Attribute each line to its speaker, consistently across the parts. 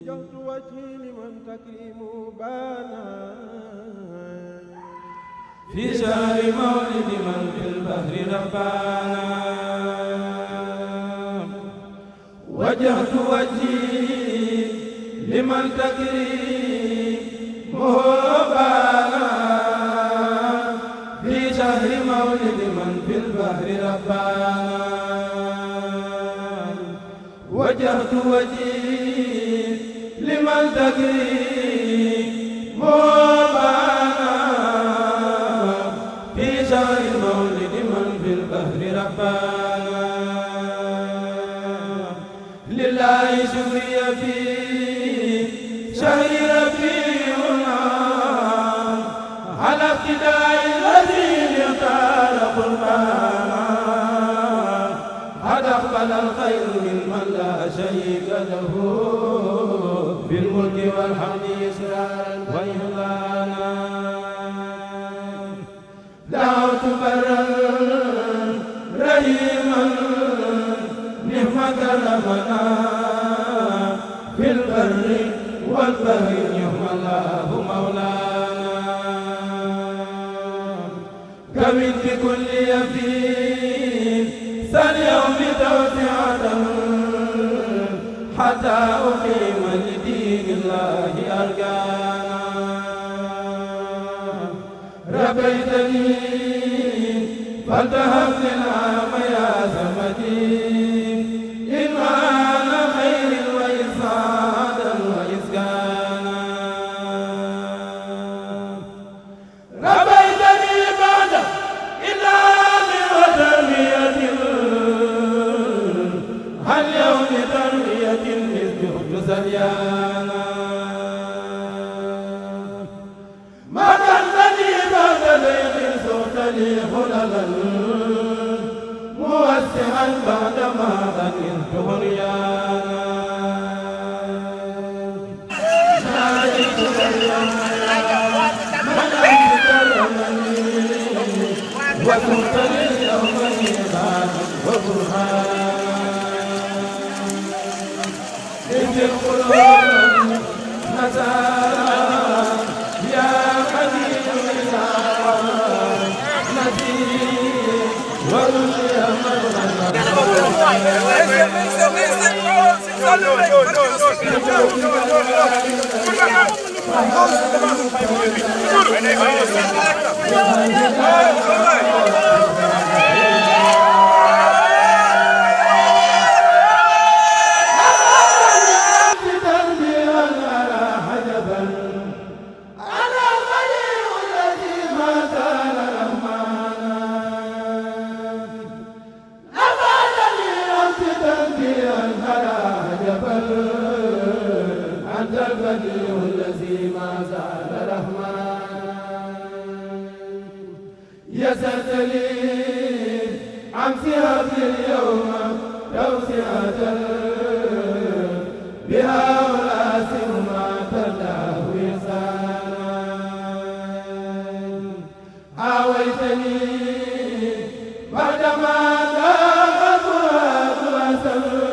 Speaker 1: وجهت وجهي لمن تكريم بانا في شهر مولد من في البحر ربانا وجهت وجهي لمن تكريم بانا في شهر مولد من في البحر ربانا وجهت وجهي لمن تكريم بانا في شهر مولد من في البحر ربانا لله شكري في شهر ربيعنا على ابتداء الذي اختار قربانا قد أقبل الخير ممن لا شريك له بالملك والحمد إسرارا وإعلانا دعوت برا رحيما نعم كرمنا في البر والبحر نعم الله مولانا كمن بكل يفين ساليوم توسعة حتى أقيم لدين الله أركانا ربيتني فالتهب للعام يا زمدي إنوان خير وإسعادا وإسكانا ربيتني بعد إلهام وتربية هل يوم تربية مثل سريانا ما كنتني بعد ليق صوتني خللا موسعا بعد ما ظننت غريانا ناديتك اليوم من أنت كرمني وكنت لليوم ميزانا وبرهانا في القلوب نزارا يا حبيب نسير ورشي أنت البديع الذي ما زال رحمن يسرت لي أمسها في اليوم توسعة بها أولاسم ما تلاه إحسانا آويتني بعدما ذاق فؤاد وسم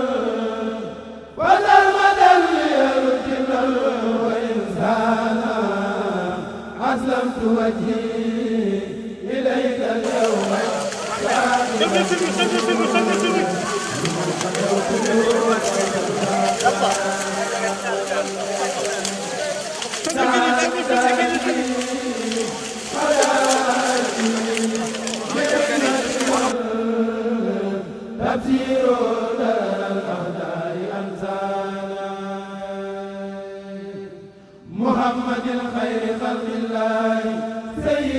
Speaker 1: أسلمت وجهي إليك اليوم تبصير الأعداء أنسانا محمد خير خلق الله سيد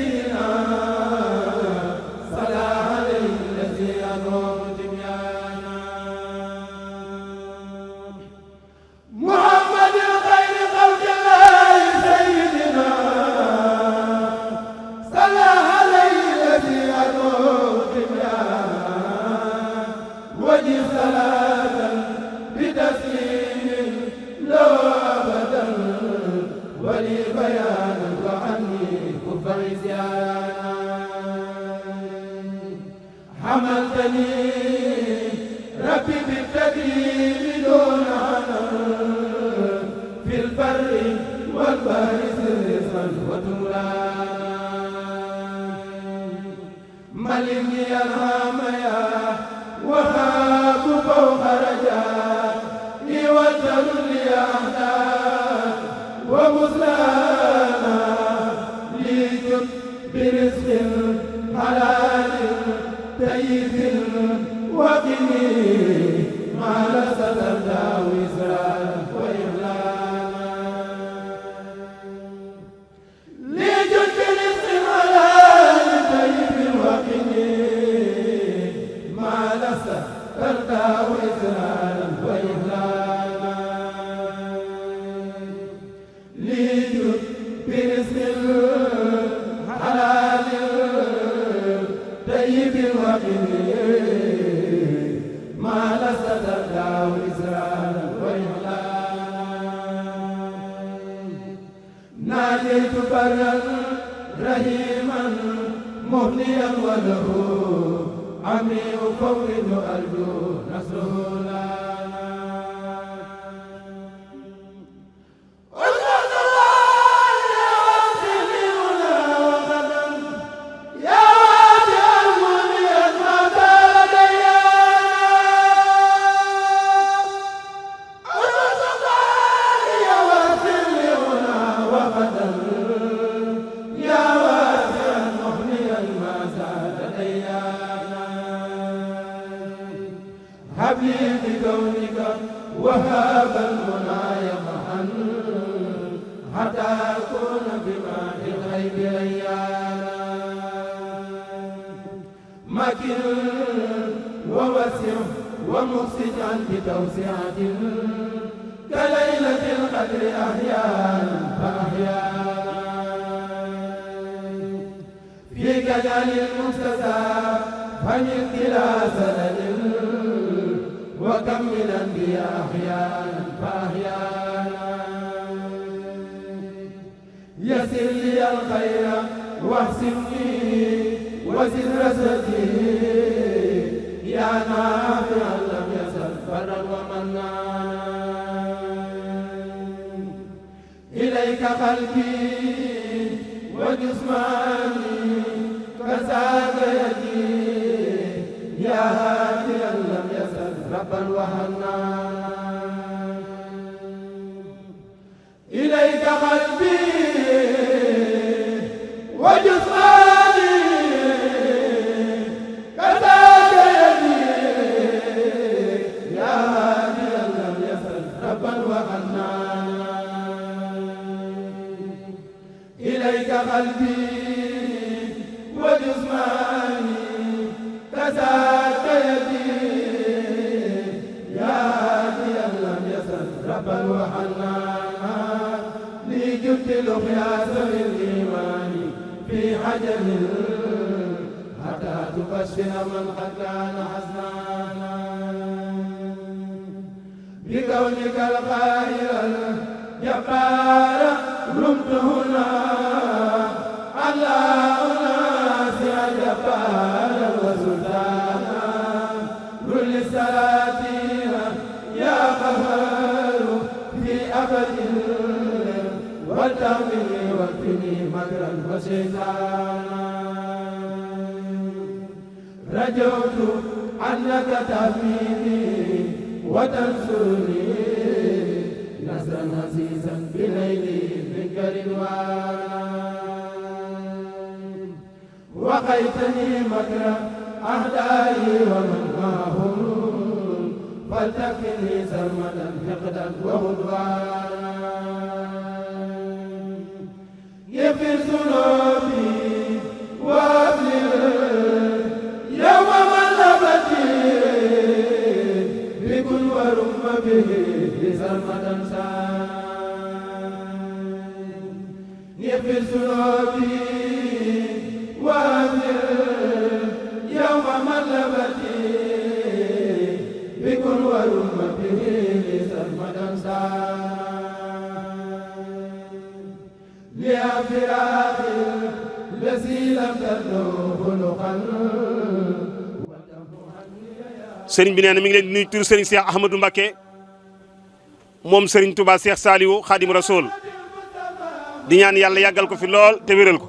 Speaker 1: ملك يرحم يا وهاب فوق رجاء وجل لي أحداث ومثلانا ليجب برزق حلال طيب وقني ما لست تداوي إسرار وإغلانا ليجب برزق حلال طيب وقني ما لست تداوي إسرار وإغلانا ليجب برزق حلال طيب وقني ما لست تداوي إسرارا وإعلانا ناديت برا رحيما مهنيا وله عمي أفوض أرجو نصره لنا بكونك وهاب المنايا معا حتى أكون بماء الغيب ريانا مكن ووسع ومفسجا بتوسعة كليلة القدر أحيانا فأحيانا في كجال المستساب فمن كلا سند وكملا بي أحيانا فأحيانا يسر لي الخير واحسني وزد رزقي يا نافعا لم يزل برا ومنانا إليك قلبي وجسماني كساك يدي يا هاديا لم يزل ربا وحنانا إليك قلبي وجسماني كذاك يدي يا هاديا لم يزل ربا وحنانا إليك قلبي وجسماني كذاك يدي يا هاديا لم يزل ربا وحنانا لي جبت الأخياس بالإيمان في حجر حتى تبشر من قد كان حزنانا بكونك القاهر الجبار رمت هنا على أناس جبارا وسلطانا كل السلاطين يا قهار في أبد والتأمني واكفني مكرا وشيطانا رجوت عنك تحميني وتنصرني نصرا عزيزا بليل منك رضوانا وقيتني مكر أعدائي ومن معهم فلتكفني سرمدا حقدا وعدوانا يغفر ذنوبي وابلغ يوم ملبتي بكل ورم به سرمدا يغفر ذنوبي يوم ملبتي بكل ورم به سرمدا لأفراق الذي لم تدعو خلقا
Speaker 2: sëriñ bi nee na mi ngi leen di nuyu tur sëriñ Cheikh Ahmadou Mbacké moom sëriñ Touba Cheikh Saliou Khadim Rasoul di ñaan yàlla yàggal ko fi lool te wéral ko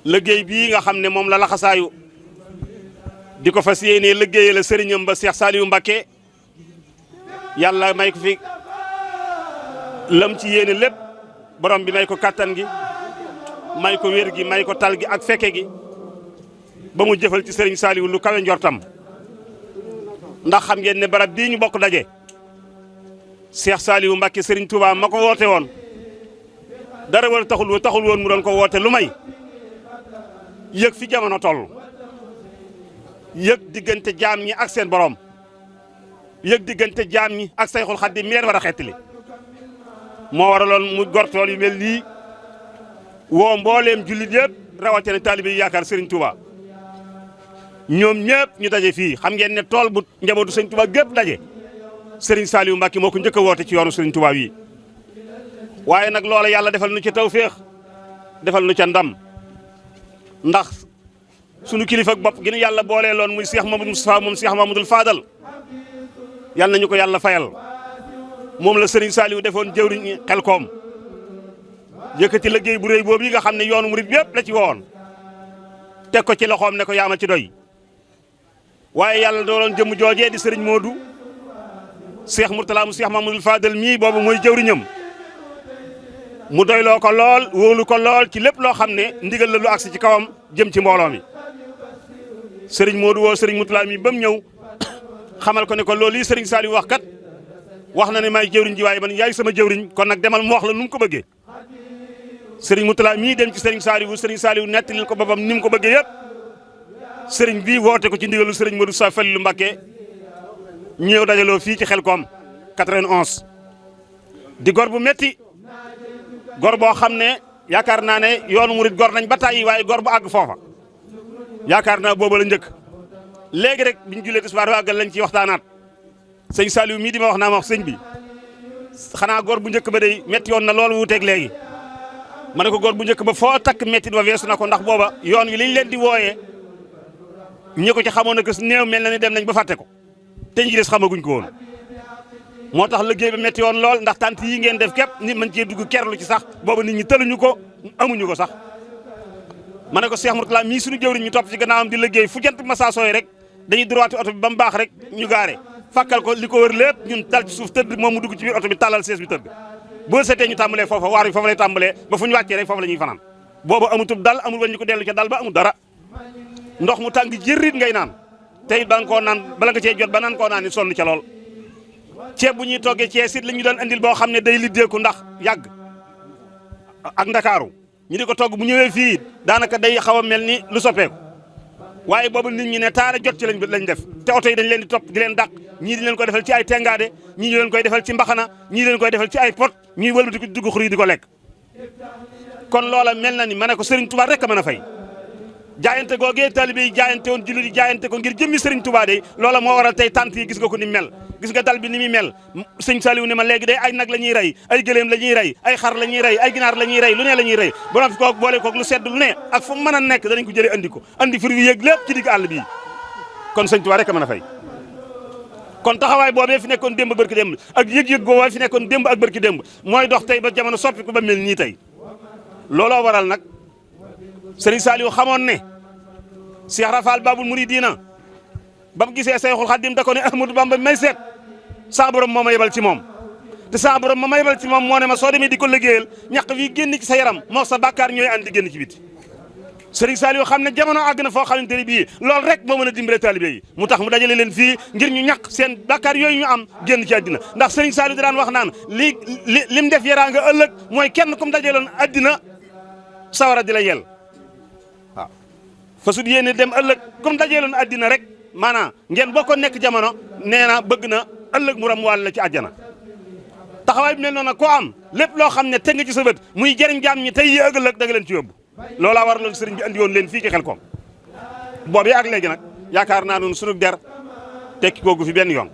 Speaker 2: liggéey bii nga xam ne moom la laxasaayu di ko fas yéenee liggéeyal la sëriñam ba Cheikh Saliou Mbacké yàlla may ko fi lam ci yéene lépp borom bi may ko kattan gi may ko wér gi may ko tal gi ak fekke gi ba mu jëfal ci sëriñ Saliou lu kawe njortam ndax xam ngeen ne barab bii ñu bokk daje Cheikh Saliou Mbacké sëriñ Touba ma ko woote woon dara war taxul woon mu doon ko woote lu may yëg fi jamono toll yëg diggante jaam ñi ak seen borom yëg diggante jaam ñi ak Sayxul Xadiim mi leen war a xettali moo waraloon mu gortool yu mel nii woo mbooleem jullit yëpp rawatina taalibe yi yaakaar Serigne Touba ñoom ñëpp ñu daje fii xam ngeen ne tool bu njabootu Serigne Touba gépp daje Serigne Saliou Mbacké moo ko njëkk a woote ci yoonu Serigne Touba wi waaye nag loola yàlla defal nu ci tawféex defal nu ca ndam ndax sunu kilifa ak bopp gi nu yàlla boolee loon muy Cheikh Mamadou Moustapha moom Cheikh Mamadou Fadal yàlla nañu ko yàlla fayal moom la Serigne Saliou defoon jëwriñ Xelkom yëkkati liggéey bu rëy boobu yi nga xam ne yoonu murid yëpp la ci woon teg ko ci loxoom ne ko yaama ci doy waaye yàlla dooloon jëmm joojee di Serigne Modou Cheikh Mourtala mu Cheikh Mamadou Fadal mii boobu mooy jëwriñam mu doyloo ko lool wóolu ko lool ci lépp loo xam ne ndigal la lu agsi ci kawam jëm ci mbooloo mi Serigne Modou woo Serigne Mourtala mii ba mu ñëw xamal ko ne ko loolu yi Serigne Saliou wax kat wax na ne maay jëwriñ ji waaye man yaay sama jëwriñ kon nag demal mu wax la nu mu ko bëggee Serigne Mourtala mii dem ci Serigne Saliou nettalil ko boppam ni mu ko bëggee yëpp Serigne bii woote ko ci ndigalu Serigne Modou Sa Falilou Mbacké ñëw dajaloo fii ci Xelkom 91 di gor bu metti gor boo xam ne yaakaar naa ne yoonu murid gor nañ ba tàyyi waaye gor bu àgg foofa yaakaar naa booba la njëkk léegi rek biñu jullee tisbaar àggal lañ ci waxtaanaat sëñ Saliou mii di ma wax naa ma wax sëñ bi xanaa gor bu njëkk ba day metti yoon na loolu wuuteeg léegi ma ne ko gor bu njëkk ba foo takk metti ba weesu na ko ndax booba yoon wi liñ leen di wooyee ñi ko ci xamoon na que néew mel na ni dem nañ ba fàtte ko te ñi des xamaguñ ko woon moo tax liggéey ba metti woon lool ndax tant yi ngeen def képp nit mën cee dugg kerlu ci sax booba nit ñi tëluñu ko amuñu ko sax ma ne ko Cheikh Mourtala mii suñu jëwriñ ñu topp ci gannaawam di liggéey fu jant masa sooy rek dañuy droité oto bi ba mu baax rek ñu gaare fàkkal ko li ko wër lépp ñun dal ci suuf tëdd moom mu dugg ci biir oto bi tàllal sees bi tëdd boo seetee ñu tàmbalee foofa waar bi foofa lay tàmbalee ba fu ñu wàccee rek foofa la ñuy fanaan booba amutub dal amul wañ ñu ko dellu ca dal ba amul dara ndox mu tàng jërrit ngay naan tey ba nga koo naan bala nga cee jot ba naan koo naan ni sonn ca lool ceeb bu ñuy toggee cee sit la ñu doon andil boo xam ne day liddeeku ndax yàgg ak ndakaaru ñu di ko togg bu ñëwee fii daanaka day xaw a mel ni lu soppeeku waaye boobu nit ñi ne taara jot ci lañ def te oto yi dañ leen di topp di leen dàq ñii di leen koy defal ci ay tengaade ñii ñu leen koy defal ci mbaxana ñii leen koy defal ci ay pot ñuy wëlbati ko dugg xur yi di ko lekk kon loola mel na ni ma ne ko Serigne Touba rek a mën a fay jaayante googee talibé yi jaayante woon jullit yi jaayante ko ngir jëmmi Serigne Touba de loola moo waral tey tant yi gis nga ko ni mel gis nga dal bi ni muy mel sëñ Saliou ne ma léegi day ay nag la ñuy rey ay gëléem la ñuy rey ay xar la ñuy rey ay ginaar la ñuy rey lu ne la ñuy rey ba fi koog boole koog lu sedd lu ne ak fu mën a nekk danañ ko jëlee andi ko andi fir wi yéeg lépp ci digg àll bii kon sëñ Touba rek a mën a fay kon taxawaay boobee fi nekkoon démb barki démb ak yëg-yëg boobee fi nekkoon démb ak barki démb mooy dox tey ba jamono soppi ko ba mel nii tey looloo waral nag Serigne Saliou xamoon ne Cheikh Rafal Babul Mouridina ba mu gisee Sayxul Xadim da ko ne Ahmadou Bamba may seet saa borom moo ma yebal ci moom te saa borom moo ma yebal ci moom moo ne ma soo demee di ko liggéeyal ñaq wi génn ci sa yaram moo sa bàkkaar ñooy ànd di génn ci biti Serigne Saliou xam ne jamono àgg na foo xamante ne bii loolu rek moo mën a dimbale talibé yi mu tax mu dajale leen fii ngir ñu ñaq seen bàkkaar yooyu ñu am génn ci àddina ndax Serigne Saliou daan wax naan lim def yaraa nga ëllëg mooy kenn kum dajaloon àddina sawara di la yel waaw fasut yéene dem ëllëg comme dajeeloon àddina rek maanaam ngeen bokkoon nekk jamono nee na bëgg na ëllëg mu ram wàll la ci àjjana taxawaay bi mel noonu koo am lépp loo xam ne teg nga ci sa bët muy jëriñ jaam ñi tey yi ëllëg da nga leen ci yóbbu loolaa war loolu sëriñ bi andi woon leen fii ci Xelkom boobu ak léegi nag yaakaar naa noonu sunu der tekki googu fi benn yoon